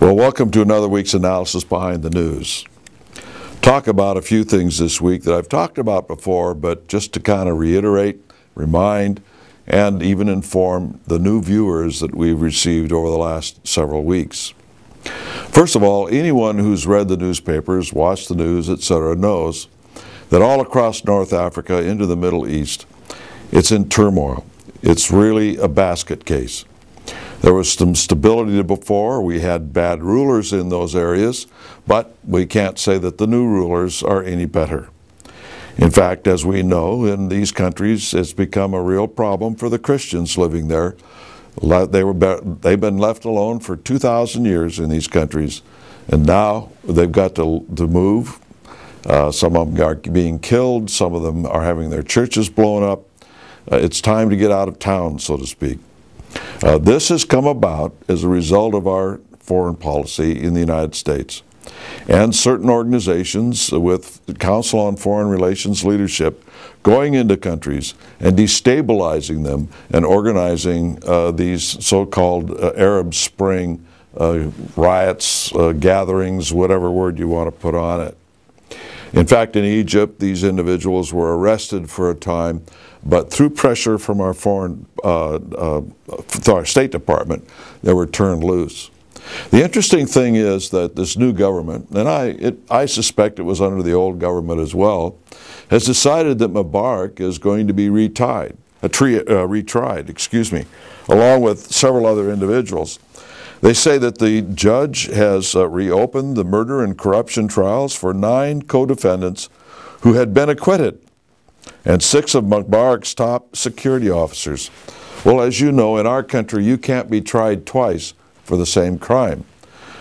Well, welcome to another week's analysis behind the news. Talk about a few things this week that I've talked about before, but just to kind of reiterate, remind, and even inform the new viewers that we've received over the last several weeks. First of all, anyone who's read the newspapers, watched the news, etc., knows that all across North Africa into the Middle East, it's in turmoil. It's really a basket case. There was some stability before. We had bad rulers in those areas, but we can't say that the new rulers are any better. In fact, as we know, in these countries, it's become a real problem for the Christians living there. They've been left alone for 2,000 years in these countries, and now they've got to move. Some of them are being killed. Some of them are having their churches blown up. It's time to get out of town, so to speak. This has come about as a result of our foreign policy in the United States and certain organizations with the Council on Foreign Relations leadership going into countries and destabilizing them and organizing these so-called Arab Spring riots, gatherings, whatever word you want to put on it. In fact, in Egypt, these individuals were arrested for a time, but through pressure from our our State Department, they were turned loose. The interesting thing is that this new government, and I suspect it was under the old government as well, has decided that Mubarak is going to be retried, along with several other individuals. They say that the judge has reopened the murder and corruption trials for 9 co-defendants who had been acquitted, and 6 of Mubarak's top security officers. Well, as you know, in our country, you can't be tried twice for the same crime.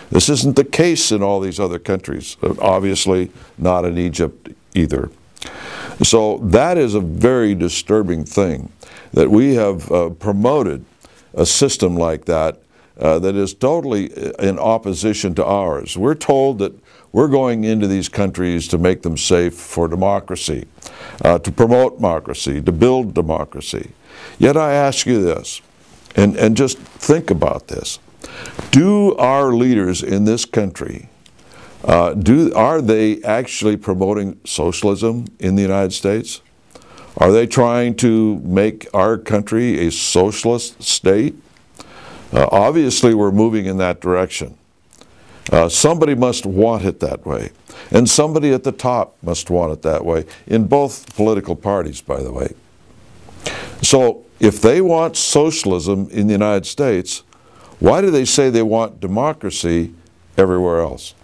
This isn't the case in all these other countries, obviously not in Egypt either. So that is a very disturbing thing, that we have promoted a system like that that is totally in opposition to ours. We're told that we're going into these countries to make them safe for democracy, to promote democracy, to build democracy. Yet I ask you this, and just think about this. Do our leaders in this country, are they actually promoting socialism in the United States? Are they trying to make our country a socialist state? Obviously, we're moving in that direction. Somebody must want it that way, and somebody at the top must want it that way, in both political parties, by the way. So, if they want socialism in the United States, why do they say they want democracy everywhere else?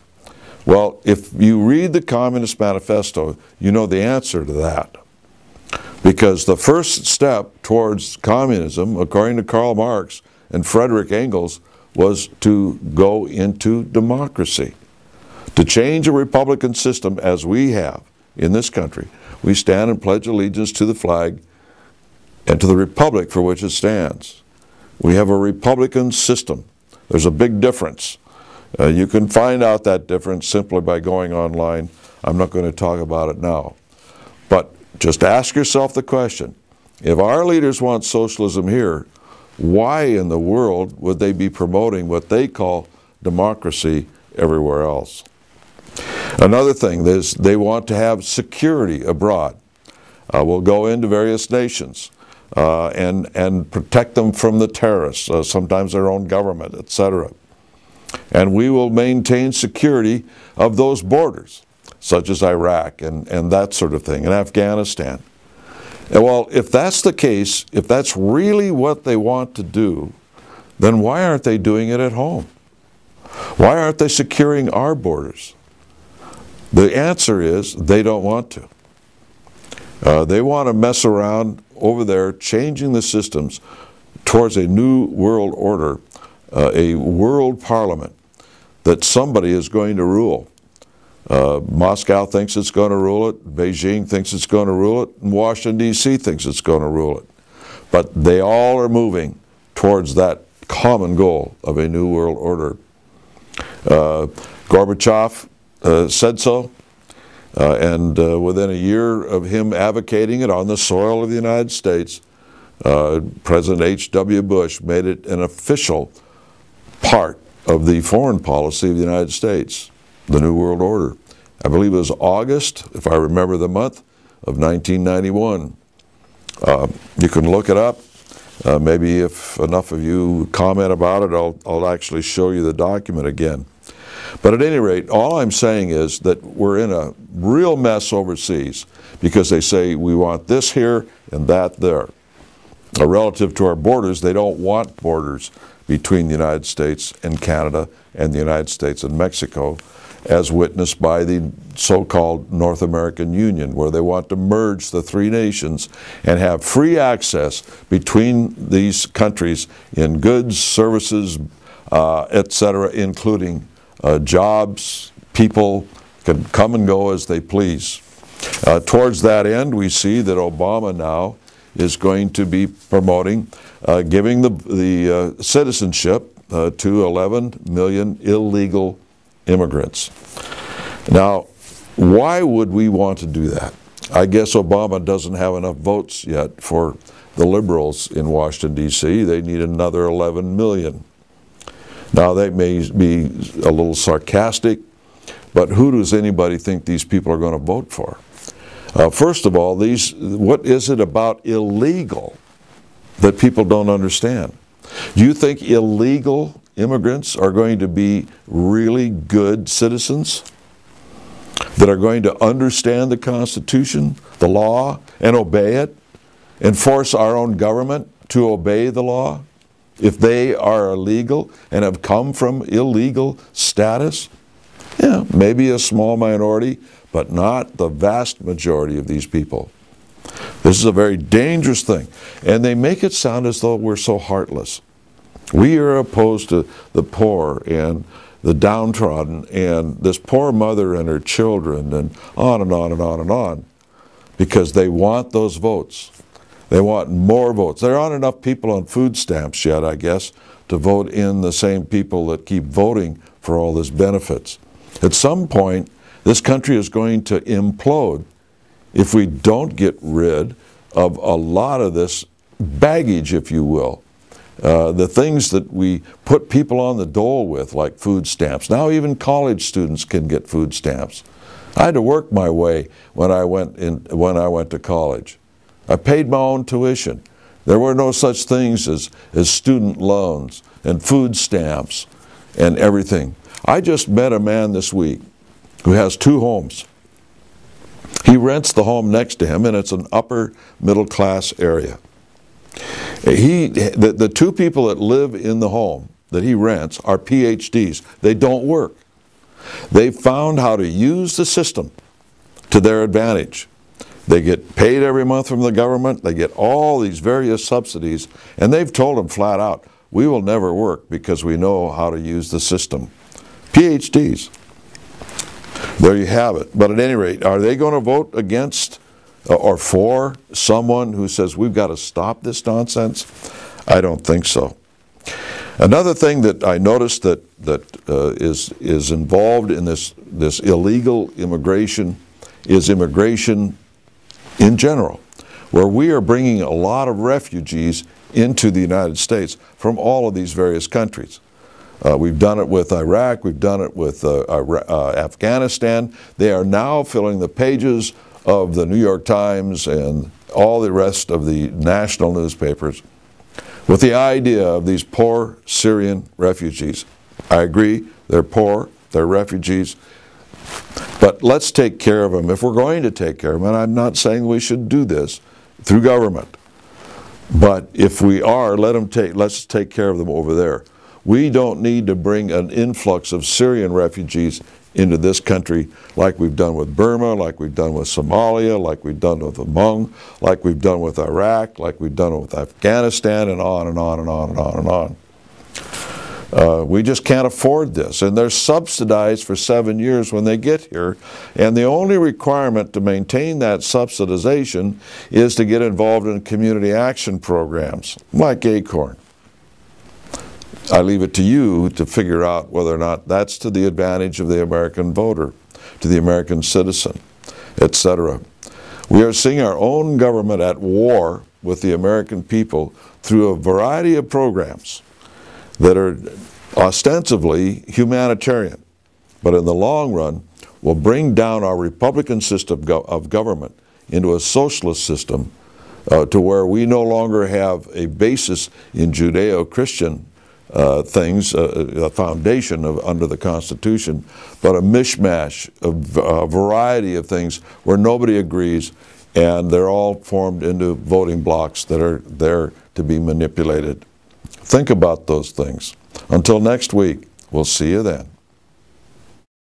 Well, if you read the Communist Manifesto, you know the answer to that. Because the first step towards communism, according to Karl Marx and Frederick Engels, was to go into democracy. To change a republican system as we have in this country, we stand and pledge allegiance to the flag and to the republic for which it stands. We have a republican system. There's a big difference. You can find out that difference simply by going online. I'm not going to talk about it now. But just ask yourself the question, if our leaders want socialism here, why in the world would they be promoting what they call democracy everywhere else? Another thing is they want to have security abroad. We'll go into various nations and protect them from the terrorists, sometimes their own government, etc. And we will maintain security of those borders, such as Iraq and that sort of thing, and Afghanistan. Well, if that's the case, if that's really what they want to do, then why aren't they doing it at home? Why aren't they securing our borders? The answer is they don't want to. They want to mess around over there, changing the systems towards a new world order, a world parliament that somebody is going to rule. Moscow thinks it's going to rule it, Beijing thinks it's going to rule it, and Washington, D.C. thinks it's going to rule it. But they all are moving towards that common goal of a new world order. Gorbachev said so, and within a year of him advocating it on the soil of the United States, President H.W. Bush made it an official part of the foreign policy of the United States, the New World Order. I believe it was August, if I remember the month, of 1991. You can look it up. Maybe if enough of you comment about it, I'll actually show you the document again. But at any rate, all I'm saying is that we're in a real mess overseas because they say we want this here and that there. Relative to our borders, they don't want borders between the United States and Canada and the United States and Mexico, as witnessed by the so-called North American Union, where they want to merge the three nations and have free access between these countries in goods, services, etc., including jobs. People can come and go as they please. Towards that end, we see that Obama now is going to be promoting giving the citizenship to 11 million illegal immigrants. Now, why would we want to do that? I guess Obama doesn't have enough votes yet for the liberals in Washington, D.C. They need another 11 million. Now, they may be a little sarcastic, but who does anybody think these people are going to vote for? First of all, what is it about illegal that people don't understand? Do you think illegal immigrants are going to be really good citizens that are going to understand the Constitution, the law, and obey it, and force our own government to obey the law if they are illegal and have come from illegal status? Yeah, maybe a small minority, but not the vast majority of these people. This is a very dangerous thing. And they make it sound as though we're so heartless. We are opposed to the poor and the downtrodden and this poor mother and her children and on and on and on and on, because they want those votes. They want more votes. There aren't enough people on food stamps yet, I guess, to vote in the same people that keep voting for all these benefits. At some point, this country is going to implode if we don't get rid of a lot of this baggage, if you will. The things that we put people on the dole with, like food stamps. Now even college students can get food stamps. I had to work my way when I went to college. I paid my own tuition. There were no such things as student loans and food stamps and everything. I just met a man this week who has 2 homes. He rents the home next to him, and it's an upper middle class area. The 2 people that live in the home that he rents are PhDs. They don't work. They found how to use the system to their advantage. They get paid every month from the government. They get all these various subsidies, and they've told them flat out, we will never work because we know how to use the system. PhDs. There you have it. But at any rate, are they going to vote against or for someone who says we've got to stop this nonsense? I don't think so. Another thing that I noticed that is involved in this illegal immigration is immigration in general, where we are bringing a lot of refugees into the United States from all of these various countries. We've done it with Iraq, we've done it with Afghanistan. They are now filling the pages of the New York Times and all the rest of the national newspapers with the idea of these poor Syrian refugees. I agree, they're poor, they're refugees, but let's take care of them if we're going to take care of them. And I'm not saying we should do this through government, but if we are, let's take care of them over there. We don't need to bring an influx of Syrian refugees into this country like we've done with Burma, like we've done with Somalia, like we've done with the Hmong, like we've done with Iraq, like we've done with Afghanistan, and on and on and on and on and on. We just can't afford this. And they're subsidized for 7 years when they get here. And the only requirement to maintain that subsidization is to get involved in community action programs like ACORN. I leave it to you to figure out whether or not that's to the advantage of the American voter, to the American citizen, etc. We are seeing our own government at war with the American people through a variety of programs that are ostensibly humanitarian, but in the long run will bring down our Republican system of government into a socialist system to where we no longer have a basis in Judeo-Christian things, a foundation under the Constitution, but a mishmash, a variety of things where nobody agrees, and they're all formed into voting blocks that are there to be manipulated. Think about those things. Until next week, we'll see you then.